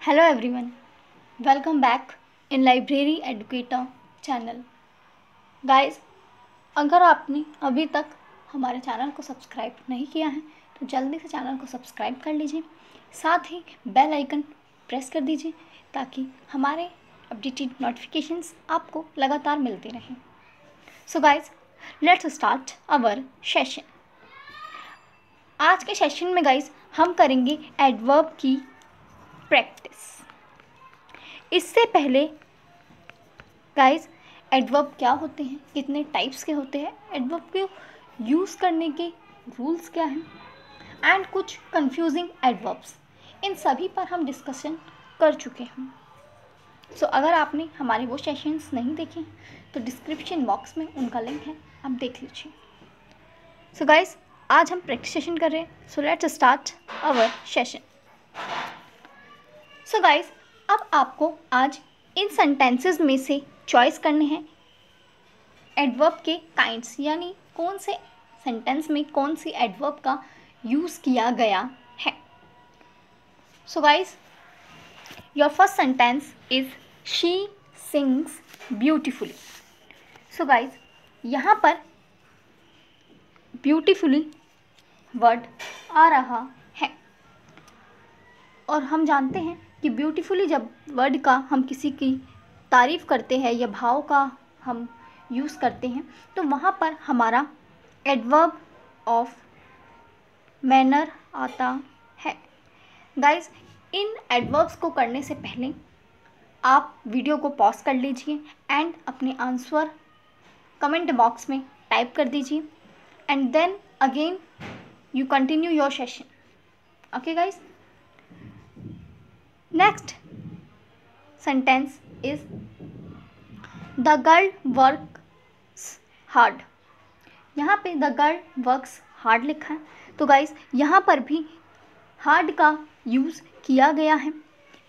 Hello everyone, welcome back in Library Educator channel. Guys, अगर आपने अभी तक हमारे चैनल को सब्सक्राइब नहीं किया है तो जल्दी से चैनल को सब्सक्राइब कर लीजिए, साथ ही बेल आइकन प्रेस कर दीजिए ताकि हमारे अपडेटेड नोटिफिकेशंस आपको लगातार मिलते रहें। So guys, let's start our session. आज के सेशन में गाइस हम करेंगे एडवर्ब की प्रैक्टिस। इससे पहले गाइस, एडवर्ब क्या होते हैं, कितने टाइप्स के होते हैं, एडवर्ब को यूज़ करने के रूल्स क्या हैं एंड कुछ कंफ्यूजिंग एडवर्ब्स, इन सभी पर हम डिस्कशन कर चुके हैं। सो अगर आपने हमारे वो सेशंस नहीं देखे तो डिस्क्रिप्शन बॉक्स में उनका लिंक है, आप देख लीजिए। सो गाइस, आज हम प्रैक्टिस सेशन कर रहे हैं। So let's start our session. So guys, अब आपको आज इन सेंटेंसेस में से चॉइस करने हैं एडवर्ब के काइंड्स, यानी कौन से सेंटेंस में कौन सी एडवर्ब का यूज़ किया गया है। So guys, your first sentence is she sings beautifully. So guys, यहाँ पर ब्यूटीफुली वर्ड आ रहा है और हम जानते हैं कि ब्यूटीफुली जब वर्ड का हम किसी की तारीफ़ करते हैं या भाव का हम यूज़ करते हैं तो वहाँ पर हमारा एडवर्ब ऑफ मैनर आता है। गाइस, इन एडवर्ब्स को करने से पहले आप वीडियो को पॉज कर लीजिए एंड अपने आंसर कमेंट बॉक्स में टाइप कर दीजिए and then again you continue your session. Okay guys, next sentence is the girl works hard. यहाँ पे द गर्ल वर्क्स हार्ड लिखा है, तो गाइस यहाँ पर भी हार्ड का यूज़ किया गया है,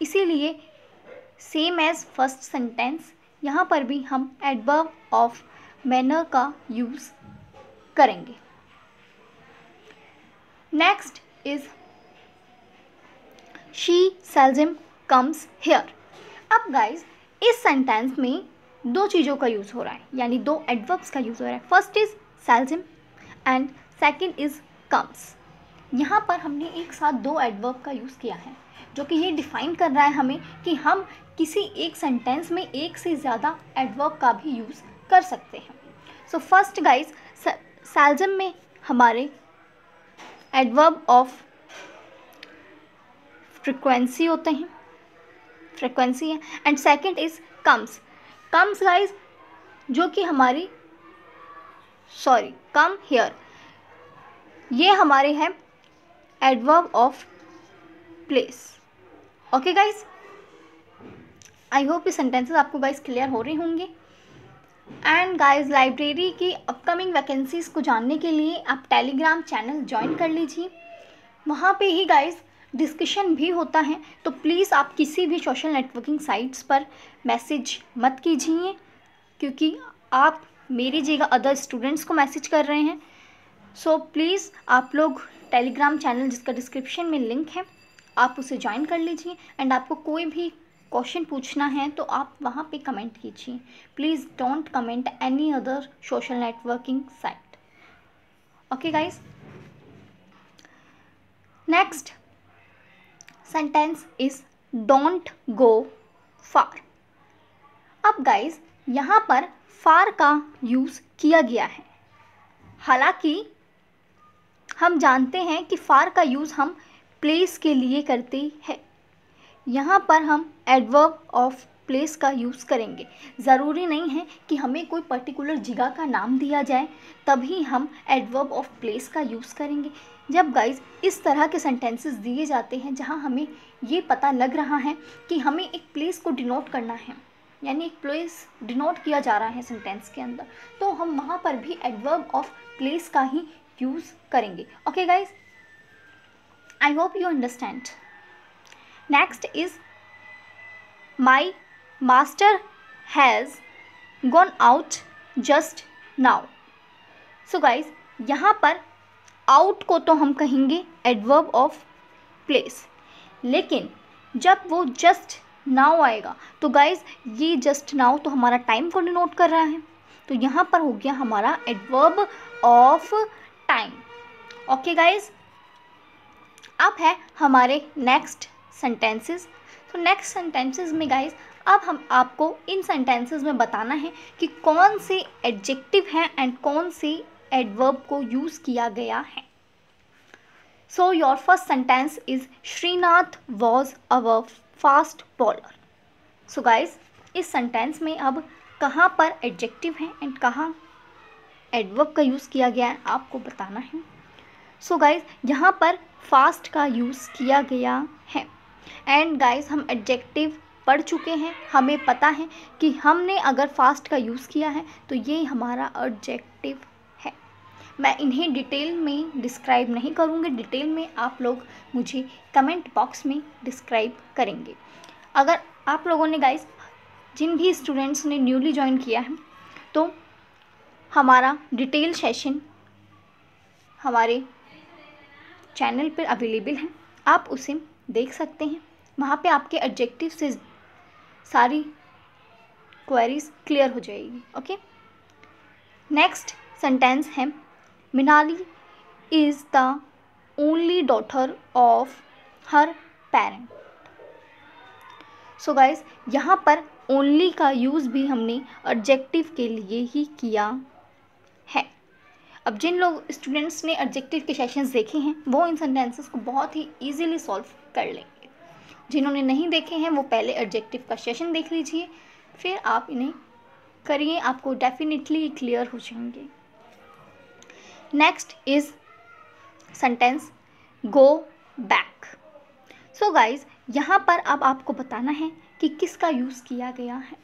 इसीलिए सेम एज फर्स्ट सेंटेंस यहाँ पर भी हम एडवर्ब ऑफ मैनर का यूज़ करेंगे। Next is she seldom comes here. अब गाइज, इस सेंटेंस में दो चीज़ों का यूज़ हो रहा है, यानी दो एडवर्ब्स का यूज़ हो रहा है। First is seldom and second is comes. यहाँ पर हमने एक साथ दो एडवर्ब का यूज़ किया है जो कि ये डिफाइन कर रहा है हमें कि हम किसी एक सेंटेंस में एक से ज़्यादा एडवर्ब का भी यूज़ कर सकते हैं। सो फर्स्ट गाइज, सेल्डम में हमारे एडवर्ब ऑफ फ्रिक्वेंसी होते हैं, फ्रिक्वेंसी है, and second is comes. Comes guys जो कि हमारी कम हियर, ये हमारे हैं adverb of place. Okay guys, I hope ये सेंटेंसेस आपको गाइज क्लियर हो रहे होंगे। एंड गाइज, लाइब्रेरी की अपकमिंग वैकेंसीज़ को जानने के लिए आप टेलीग्राम चैनल ज्वाइन कर लीजिए, वहाँ पे ही गाइज डिस्कशन भी होता है। तो प्लीज़ आप किसी भी सोशल नेटवर्किंग साइट्स पर मैसेज मत कीजिए, क्योंकि आप मेरी जगह अदर स्टूडेंट्स को मैसेज कर रहे हैं। सो प्लीज़ आप लोग टेलीग्राम चैनल, जिसका डिस्क्रिप्शन में लिंक है, आप उसे ज्वाइन कर लीजिए एंड आपको कोई भी क्वेश्चन पूछना है तो आप वहाँ पे कमेंट कीजिए। Please don't comment any other social networking site. Okay guys, next sentence is don't go far. अब गाइज, यहाँ पर फार का यूज़ किया गया है, हालांकि हम जानते हैं कि फार का यूज़ हम प्लेस के लिए करते हैं। यहाँ पर हम एडवर्ब ऑफ प्लेस का यूज़ करेंगे। ज़रूरी नहीं है कि हमें कोई पर्टिकुलर जगह का नाम दिया जाए तभी हम एडवर्ब ऑफ प्लेस का यूज़ करेंगे। जब गाइज इस तरह के सेंटेंसेस दिए जाते हैं जहाँ हमें ये पता लग रहा है कि हमें एक प्लेस को डिनोट करना है, यानी एक प्लेस डिनोट किया जा रहा है सेंटेंस के अंदर, तो हम वहाँ पर भी एडवर्ब ऑफ प्लेस का ही यूज़ करेंगे। Okay guys, I hope you understand. Next is my master has gone out just now. So guys, यहाँ पर आउट को तो हम कहेंगे एडवर्ब ऑफ प्लेस, लेकिन जब वो जस्ट नाउ आएगा तो गाइज ये जस्ट नाउ तो हमारा टाइम को डिनोट कर रहा है, तो यहाँ पर हो गया हमारा adverb of time. Okay guys, अब है हमारे नेक्स्ट सेंटेंसेस। तो नेक्स्ट सेंटेंसेस में गाइज अब हम आपको इन सेंटेंसेस में बताना है कि कौन से एडजेक्टिव हैं एंड कौन से एडवर्ब को यूज़ किया गया है। So your first sentence is Srinath was our fast bowler. So guys इस सेंटेंस में अब कहाँ पर एडजेक्टिव है एंड कहाँ एडवर्ब का यूज़ किया गया है आपको बताना है। सो गाइज यहाँ पर फास्ट का यूज़ किया गया है एंड गाइज हम एडजेक्टिव पढ़ चुके हैं, हमें पता है कि हमने अगर फास्ट का यूज़ किया है तो ये हमारा एडजेक्टिव है। मैं इन्हें डिटेल में डिस्क्राइब नहीं करूँगी, डिटेल में आप लोग मुझे कमेंट बॉक्स में डिस्क्राइब करेंगे। अगर आप लोगों ने गाइज जिन भी स्टूडेंट्स ने न्यूली ज्वाइन किया है तो हमारा डिटेल सेशन हमारे चैनल पर अवेलेबल है, आप उसे देख सकते हैं। वहाँ पे आपके एडजेक्टिव से सारी क्वेरीज क्लियर हो जाएगी। ओके, नेक्स्ट सेंटेंस है Minali is the only daughter of her parent. So guys यहाँ पर ओनली का यूज़ भी हमने एडजेक्टिव के लिए ही किया है। अब जिन लोग स्टूडेंट्स ने एडजेक्टिव के सेशंस देखे हैं वो इन सेंटेंसेस को बहुत ही ईजिली सॉल्व कर लेंगे। जिन्होंने नहीं देखे हैं वो पहले एडजेक्टिव का सेशन देख लीजिए, फिर आप इन्हें करिए, आपको डेफिनेटली क्लियर हो जाएंगे। Next is sentence go back. So guys यहाँ पर अब आपको बताना है कि किसका यूज़ किया गया है।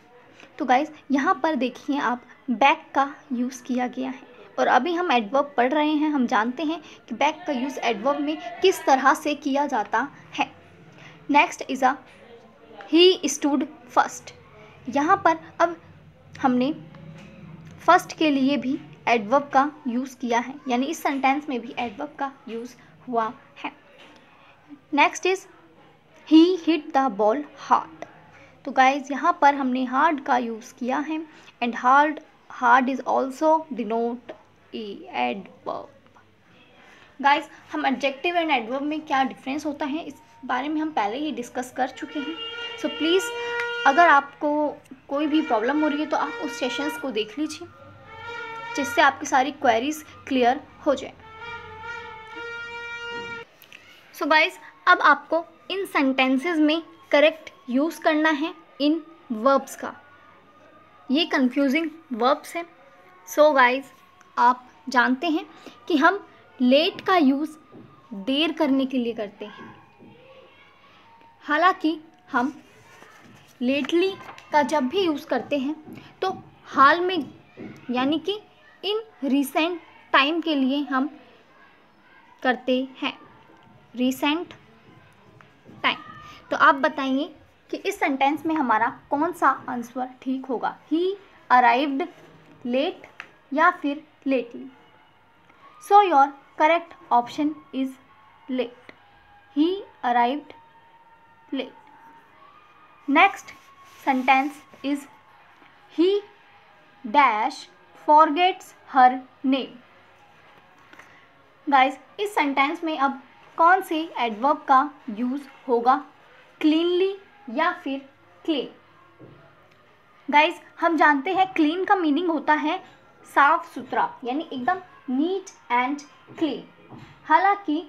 तो गाइज यहाँ पर देखिए आप बैक का यूज़ किया गया है और अभी हम एडवर्ब पढ़ रहे हैं, हम जानते हैं कि बैक का यूज़ एडवर्ब में किस तरह से किया जाता है। Next is he stood first. यहाँ पर अब हमने फर्स्ट के लिए भी एडवर्ब का यूज़ किया है, यानी इस सेंटेंस में भी एडवर्ब का यूज़ हुआ है। Next is he hit the ball hard. तो गाइज यहाँ पर हमने हार्ड का यूज़ किया है and hard is also denote A adverb. Guys हम एडजेक्टिव एंड एडवर्ब में क्या डिफरेंस होता है इस बारे में हम पहले ही डिस्कस कर चुके हैं। सो प्लीज़ अगर आपको कोई भी प्रॉब्लम हो रही है तो आप उस सेशंस को देख लीजिए जिससे आपकी सारी क्वेरीज क्लियर हो जाए। सो गाइज अब आपको इन सेंटेंसेस में करेक्ट यूज़ करना है इन वर्ब्स का। ये कंफ्यूजिंग वर्ब्स हैं। सो गाइज आप जानते हैं कि हम लेट का यूज़ देर करने के लिए करते हैं, हालांकि हम लेटली का जब भी यूज़ करते हैं तो हाल में यानी कि इन रिसेंट टाइम के लिए हम करते हैं, रिसेंट टाइम। तो आप बताइए कि इस सेंटेंस में हमारा कौन सा आंसर ठीक होगा, ही अराइव्ड लेट या फिर lately. So your correct option is late, he arrived late. Next sentence is he dash forgets her name. Guys इस सेंटेंस में अब कौन से एडवर्ब का यूज़ होगा, क्लीनली या फिर क्लीन। गाइज हम जानते हैं क्लीन का मीनिंग होता है साफ सुथरा, यानी एकदम नीट एंड क्लीन। हालांकि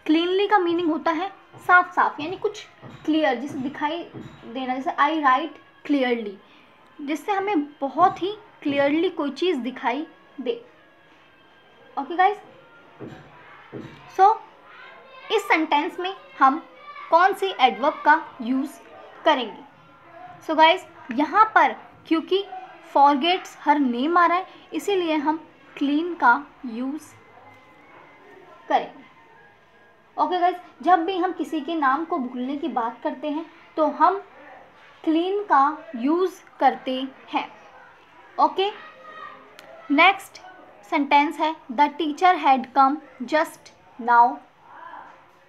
क्लीनली का मीनिंग होता है साफ साफ, यानी कुछ क्लियर, जिसे दिखाई देना, जैसे आई राइट क्लियरली, जिससे हमें बहुत ही क्लियरली कोई चीज़ दिखाई दे। ओके गाइज, सो इस सेंटेंस में हम कौन से एडवर्ब का यूज़ करेंगे। सो गाइज यहाँ पर क्योंकि फॉरगेट्स हर नेम आ रहा है इसीलिए हम क्लीन का यूज़ करेंगे। ओके गाइज, जब भी हम किसी के नाम को भूलने की बात करते हैं तो हम क्लीन का यूज़ करते हैं। ओके, नेक्स्ट सेंटेंस है the teacher had come just now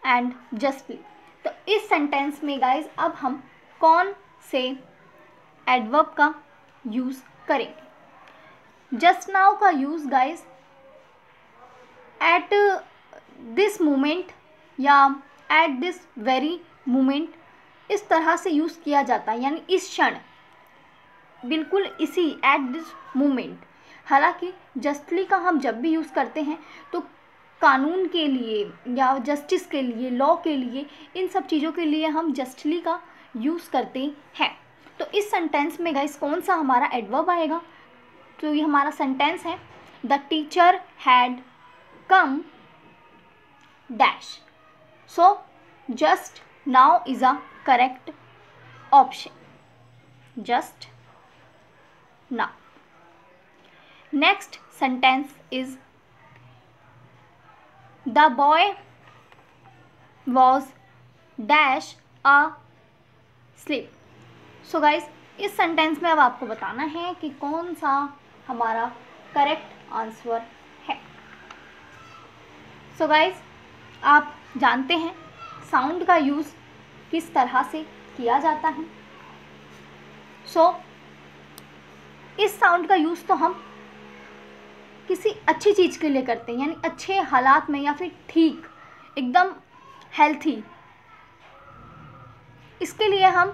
and justly. तो इस सेंटेंस में गाइज अब हम कौन से एडवर्ब का यूज़ करेंगे? जस्ट नाउ का use guys at this moment या एट दिस वेरी मोमेंट इस तरह से यूज़ किया जाता है, यानी इस क्षण, बिल्कुल इसी, एट दिस मोमेंट। हालांकि जस्टली का हम जब भी यूज़ करते हैं तो कानून के लिए या जस्टिस के लिए, लॉ के लिए, इन सब चीज़ों के लिए हम जस्टली का यूज़ करते हैं। तो इस सेंटेंस में गाइस कौन सा हमारा एडवर्ब आएगा? तो ये हमारा सेंटेंस है, the teacher had come dash. So just now is a correct option, just now. Next sentence is the boy was dash a slip. So guys इस सेंटेंस में अब आपको बताना है कि कौन सा हमारा करेक्ट आंसर है। सो गाइज आप जानते हैं साउंड का यूज़ किस तरह से किया जाता है। सो इस साउंड का यूज़ तो हम किसी अच्छी चीज़ के लिए करते हैं, यानी अच्छे हालात में या फिर ठीक, एकदम हेल्थी, इसके लिए हम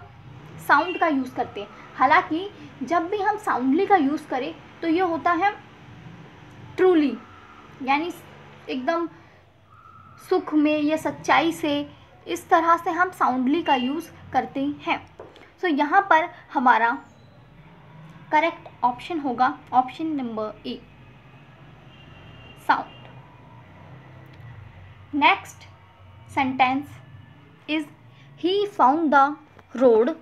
साउंड का यूज़ करते हैं। हालांकि जब भी हम साउंडली का यूज़ करें तो ये होता है ट्रूली, यानी एकदम सुख में या सच्चाई से, इस तरह से हम साउंडली का यूज़ करते हैं। सो यहाँ पर हमारा करेक्ट ऑप्शन होगा option number A, sound. Next sentence is he found the road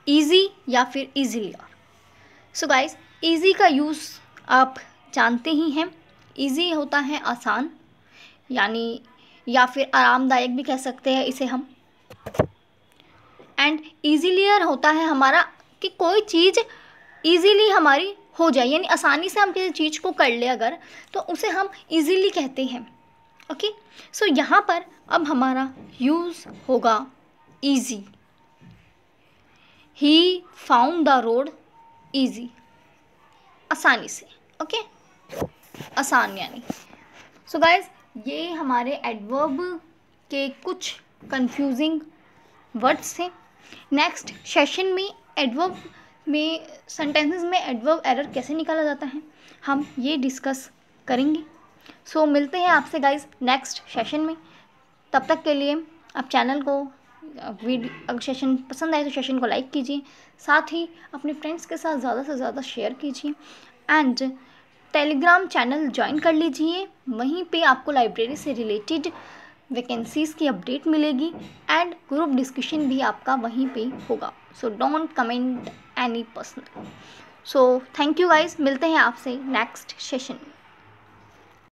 easy या फिर ईजीली। सो गाइज ईजी का यूज़ आप जानते ही हैं, ईजी होता है आसान, यानी या फिर आरामदायक भी कह सकते हैं इसे हम। एंड ईजीलियर होता है हमारा कि कोई चीज़ ईजीली हमारी हो जाए, यानी आसानी से हम किसी चीज़ को कर ले अगर, तो उसे हम ईजीली कहते हैं। ओके, सो यहाँ पर अब हमारा यूज़ होगा easy. He found the road easy, आसानी से। ओके, आसान यानी। सो गाइज ये हमारे एडवर्ब के कुछ कंफ्यूजिंग वर्ड्स थे। नेक्स्ट सेशन में एडवर्ब में, सेंटेंसेस में एडवर्ब एरर कैसे निकाला जाता है हम ये डिस्कस करेंगे। सो मिलते हैं आपसे गाइज नेक्स्ट सेशन में। तब तक के लिए आप चैनल को, वीडियो अगर सेशन पसंद आए तो सेशन को लाइक कीजिए, साथ ही अपने फ्रेंड्स के साथ ज़्यादा से ज़्यादा शेयर कीजिए एंड टेलीग्राम चैनल ज्वाइन कर लीजिए। वहीं पे आपको लाइब्रेरी से रिलेटेड वैकेंसीज़ की अपडेट मिलेगी एंड ग्रुप डिस्कशन भी आपका वहीं पे होगा। So don't comment any personal. So thank you guys, मिलते हैं आपसे नेक्स्ट सेशन में।